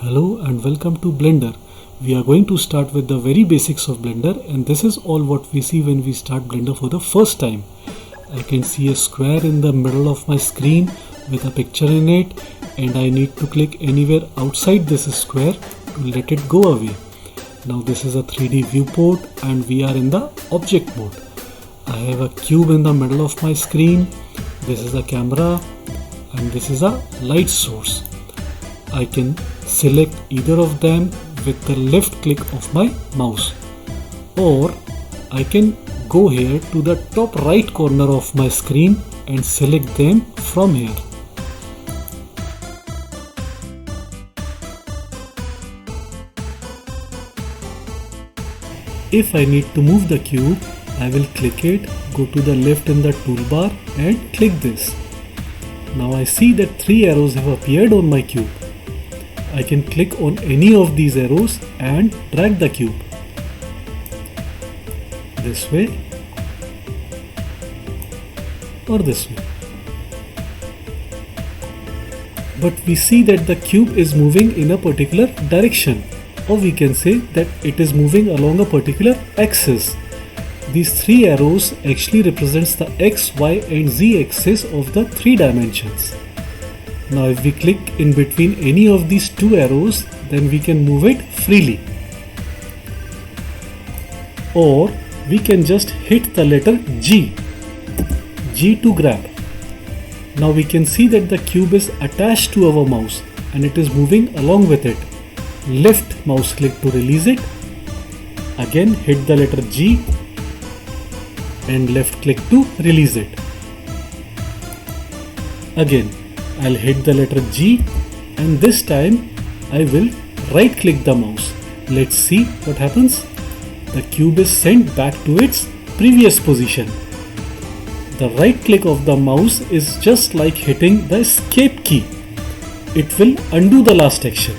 Hello and welcome to Blender. We are going to start with the very basics of Blender, and this is all what we see when we start Blender for the first time. I can see a square in the middle of my screen with a picture in it, and I need to click anywhere outside this square to let it go away. Now this is a 3D viewport and we are in the object mode. I have a cube in the middle of my screen. This is a camera and this is a light source. I can select either of them with the left click of my mouse, or I can go here to the top right corner of my screen and select them from here. If I need to move the cube, I will click it, go to the left in the toolbar and click this. Now I see that 3 arrows have appeared on my cube. I can click on any of these arrows and drag the cube this way or this way. But we see that the cube is moving in a particular direction, or we can say that it is moving along a particular axis. These 3 arrows actually represents the X, Y and Z axis of the 3 dimensions. Now if we click in between any of these 2 arrows, then we can move it freely. Or we can just hit the letter G to grab. Now we can see that the cube is attached to our mouse and it is moving along with it. Left mouse click to release it. Again hit the letter G and left click to release it. Again I'll hit the letter G, and this time I will right click the mouse. Let's see what happens. The cube is sent back to its previous position. The right click of the mouse is just like hitting the escape key. It will undo the last action.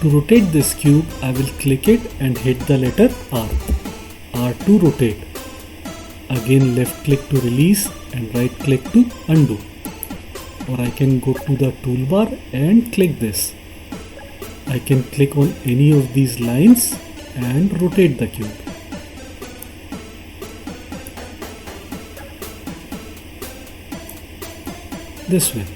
To rotate this cube, I will click it and hit the letter R. R to rotate. Again left click to release and right click to undo. Or I can go to the toolbar and click this. I can click on any of these lines and rotate the cube. This way.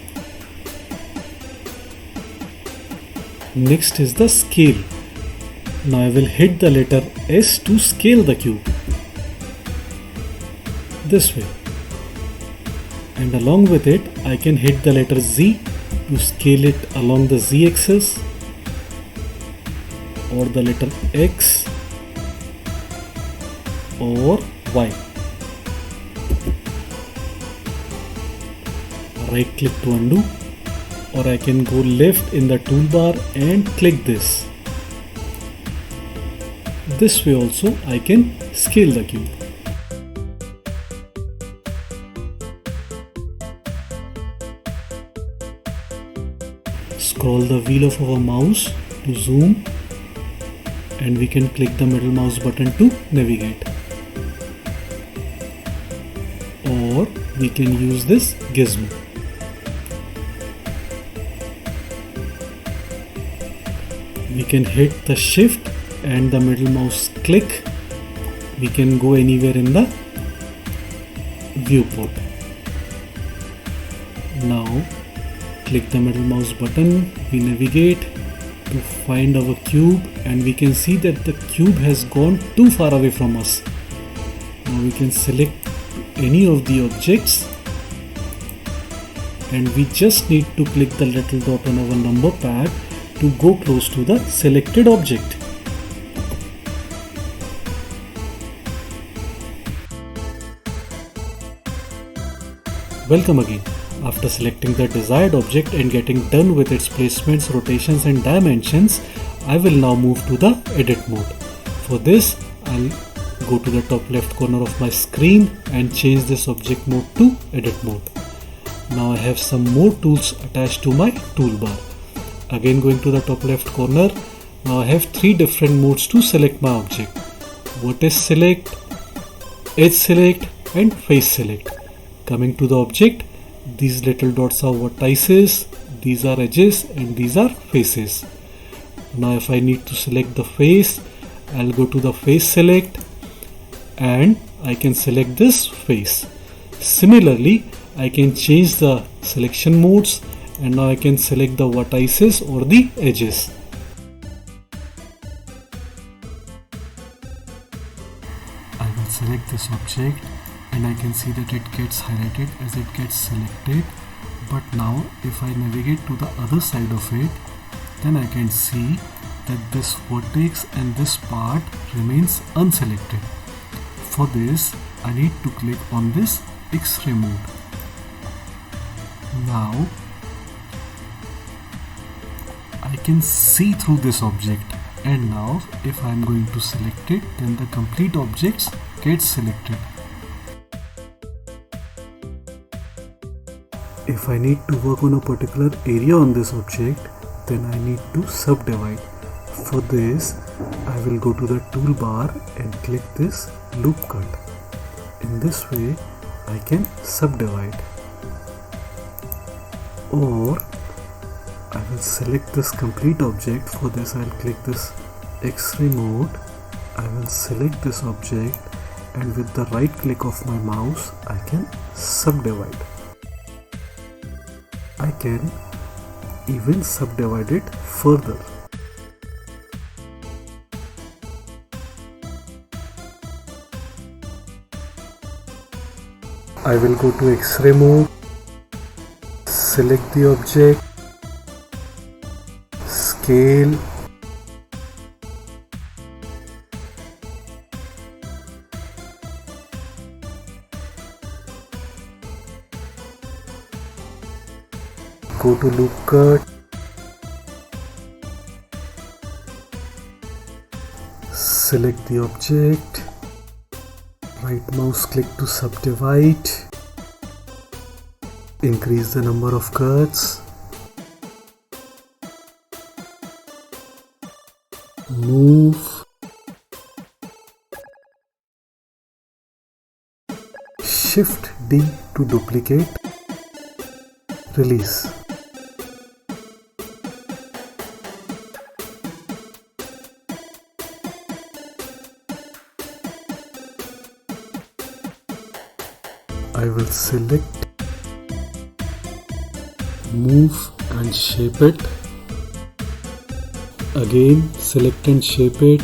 Next is the scale. Now I will hit the letter S to scale the cube. This way. And along with it, I can hit the letter Z to scale it along the Z axis, or the letter X or Y. Right click to undo, or I can go left in the toolbar and click this. This way also I can scale the cube. Scroll the wheel of our mouse to zoom, and we can click the middle mouse button to navigate. Or we can use this gizmo. We can hit the shift and the middle mouse click. We can go anywhere in the viewport. Now click the middle mouse button, we navigate to find our cube, and we can see that the cube has gone too far away from us. Now we can select any of the objects, and we just need to click the little dot on our number pad to go close to the selected object. Welcome again. After selecting the desired object and getting done with its placements, rotations and dimensions, I will now move to the edit mode. For this, I'll go to the top left corner of my screen and change this object mode to edit mode. Now I have some more tools attached to my toolbar. Again going to the top left corner, now I have 3 different modes to select my object. Vertex select, edge select and face select. Coming to the object, These little dots are vertices, these are edges, and these are faces. Now if I need to select the face, I'll go to the face select and I can select this face. Similarly, I can change the selection modes and now I can select the vertices or the edges. I will select this object and I can see that it gets highlighted as it gets selected. But now if I navigate to the other side of it, then I can see that this vertex and this part remains unselected. For this, I need to click on this X-ray mode. Now I can see through this object, and now if I am going to select it, then the complete objects get selected. If I need to work on a particular area on this object, then I need to subdivide. For this, I will go to the toolbar and click this loop cut. In this way, I can subdivide. Or I will select this complete object. For this, I will click this X-ray mode. I will select this object and with the right click of my mouse, I can subdivide. I can even subdivide it further. I will go to X-ray mode, select the object, scale, go to loop cut, select the object, right mouse click to subdivide, increase the number of cuts, move, Shift D to duplicate, release. I will select, move and shape it. Again select and shape it.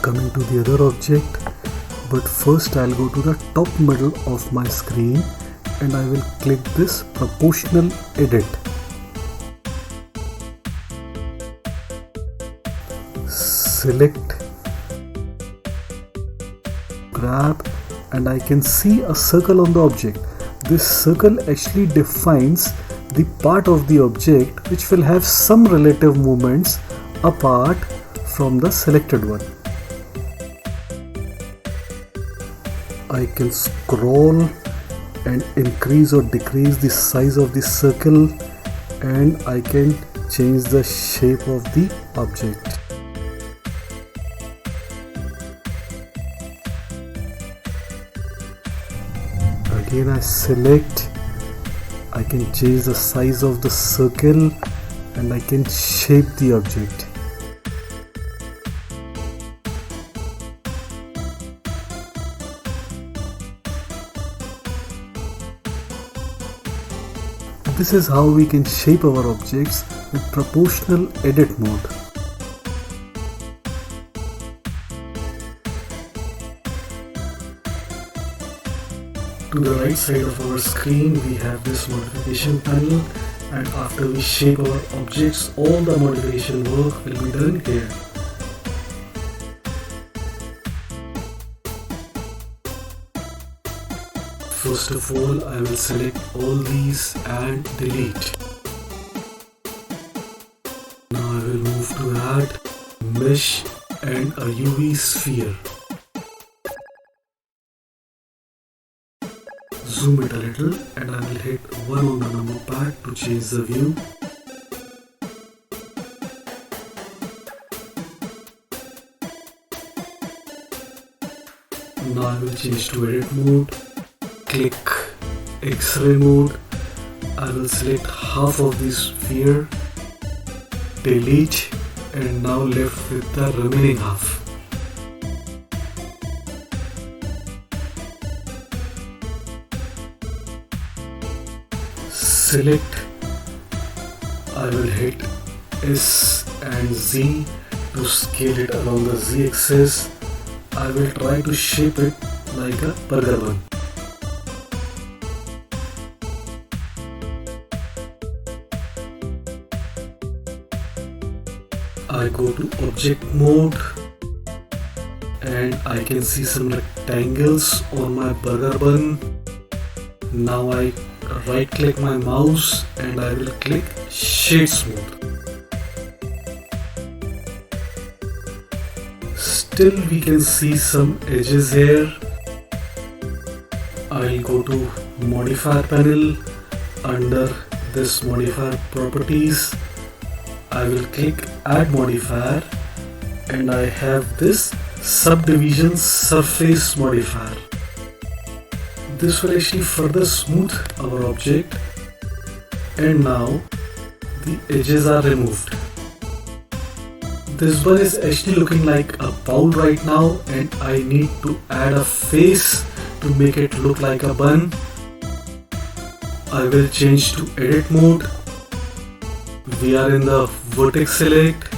Coming to the other object, but first I'll go to the top middle of my screen and I will click this proportional edit. Select, grab, and I can see a circle on the object. This circle actually defines the part of the object which will have some relative movements apart from the selected one. I can scroll and increase or decrease the size of the circle, and I can change the shape of the object. Again I select, I can change the size of the circle and I can shape the object. This is how we can shape our objects with proportional edit mode. To the right side of our screen, we have this modification panel, and after we shape our objects, all the modification work will be done here. First of all, I will select all these and delete. Now I will move to add mesh and a UV sphere. Zoom it a little and I will hit 1 on the number pad to change the view. Now I will change to edit mode, click X-ray mode. I will select half of this sphere, delete, and now left with the remaining half. Select, I will hit S and Z to scale it along the Z axis. I will try to shape it like a burger bun. I go to object mode and I can see some rectangles on my burger bun. Now I right click my mouse and I will click shade smooth. Still we can see some edges here. I'll go to modifier panel. Under this modifier properties, I will click add modifier and I have this subdivision surface modifier. This will actually further smooth our object, and now the edges are removed. This one is actually looking like a bowl right now, and I need to add a face to make it look like a bun. I will change to edit mode. We are in the vertex select.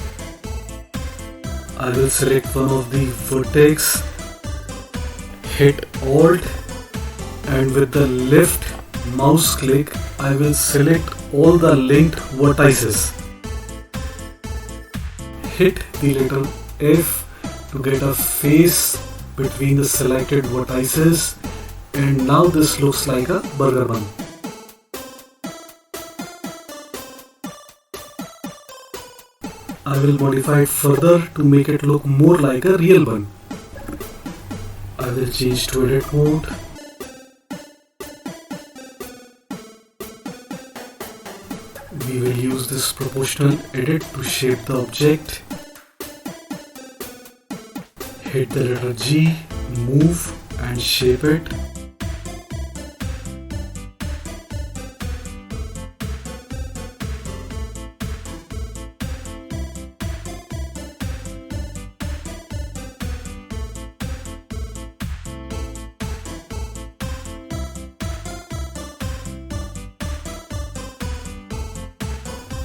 I will select one of the vertex, hit Alt, and with the left mouse click I will select all the linked vertices. Hit the letter F to get a face between the selected vertices, and now this looks like a burger bun. I will modify it further to make it look more like a real bun. I will change to edit mode. We will use this proportional edit to shape the object. Hit the letter G, move and shape it.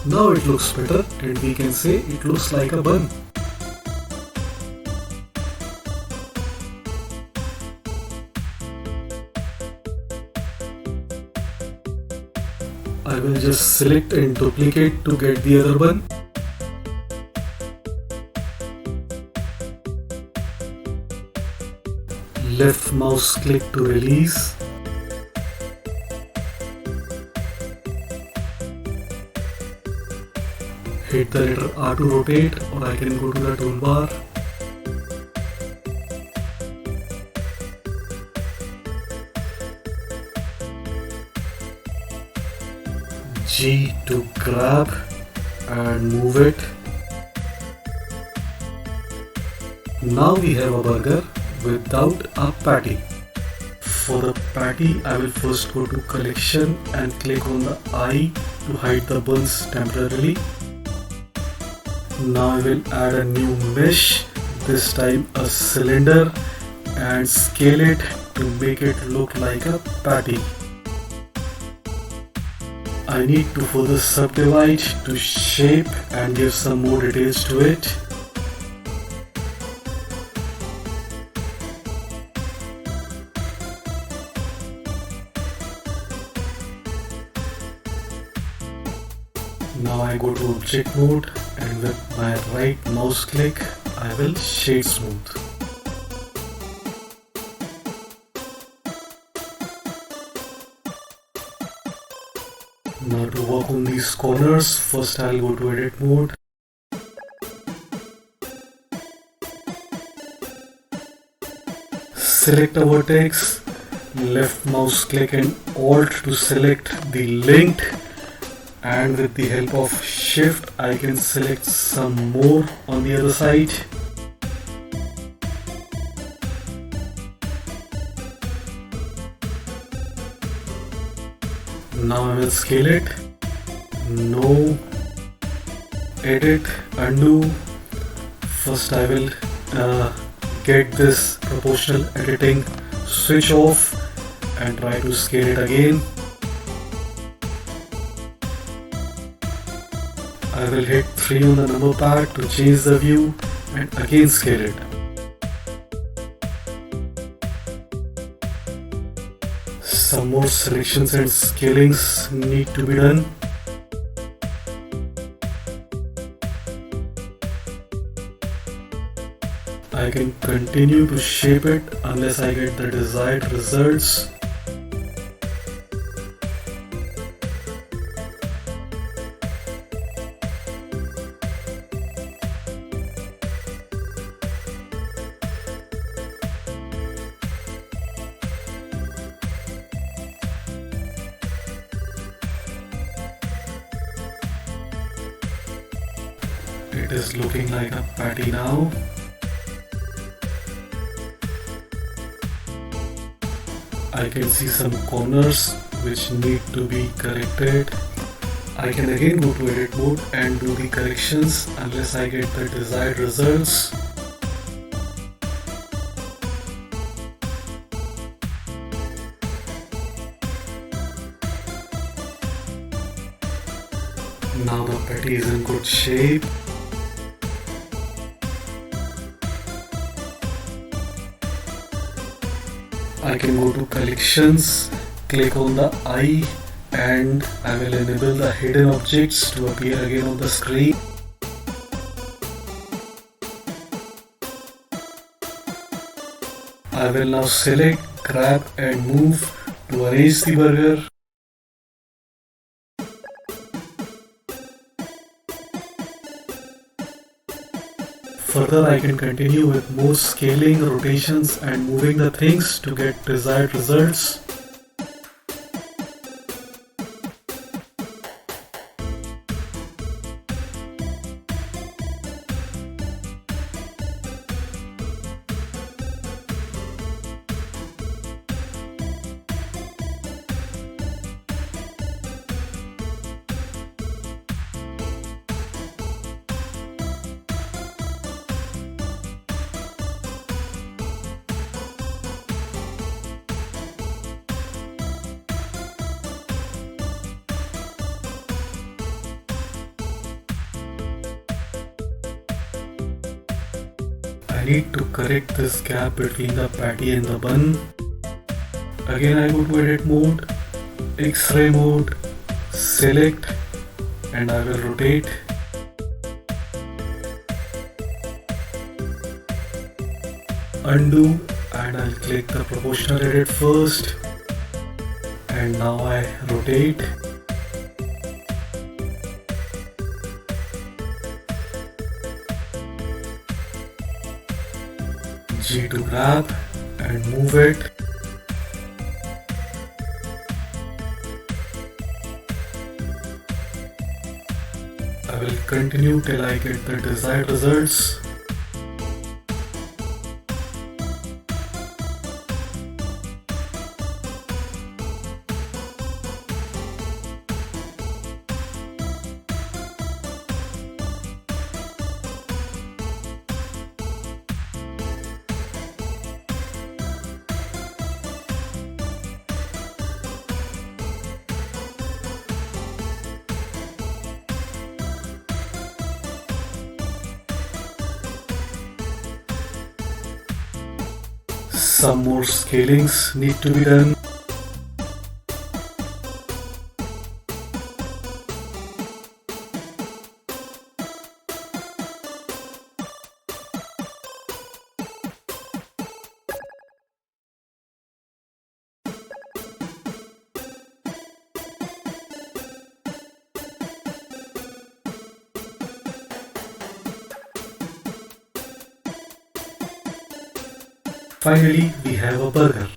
Now it looks better and we can say it looks like a bun. I will just select and duplicate to get the other bun. Left mouse click to release. Hit the letter R to rotate, or I can go to the toolbar. G to grab and move it. Now we have a burger without a patty. For the patty, I will first go to collection and click on the I to hide the buns temporarily. Now I will add a new mesh, this time a cylinder, and scale it to make it look like a patty. I need to further subdivide to shape and give some more details to it. Now I go to object mode and with my right mouse click I will shade smooth. Now to work on these corners, first I'll go to edit mode. Select a vertex, left mouse click and Alt to select the linked, and with the help of shift I can select some more on the other side. Now I will scale it. No. Edit, undo. First I will get this proportional editing switch off and try to scale it again. I will hit 3 on the number pad to change the view and again scale it. Some more selections and scalings need to be done. I can continue to shape it unless I get the desired results. It is looking like a patty now. I can see some corners which need to be corrected. I can again go to edit mode and do the corrections unless I get the desired results. Now the patty is in good shape. I can go to collections, click on the eye, and I will enable the hidden objects to appear again on the screen. I will now select, grab and move to arrange the burger. Further, I can continue with more scaling, rotations and moving the things to get desired results. I need to correct this gap between the patty and the bun. Again I go to edit mode, X-ray mode, select and I will rotate. Undo and I'll click the proportional edit first and now I rotate. G to grab and move it. I will continue till I get the desired results. Some more scalings need to be done. Finally, we have a burger.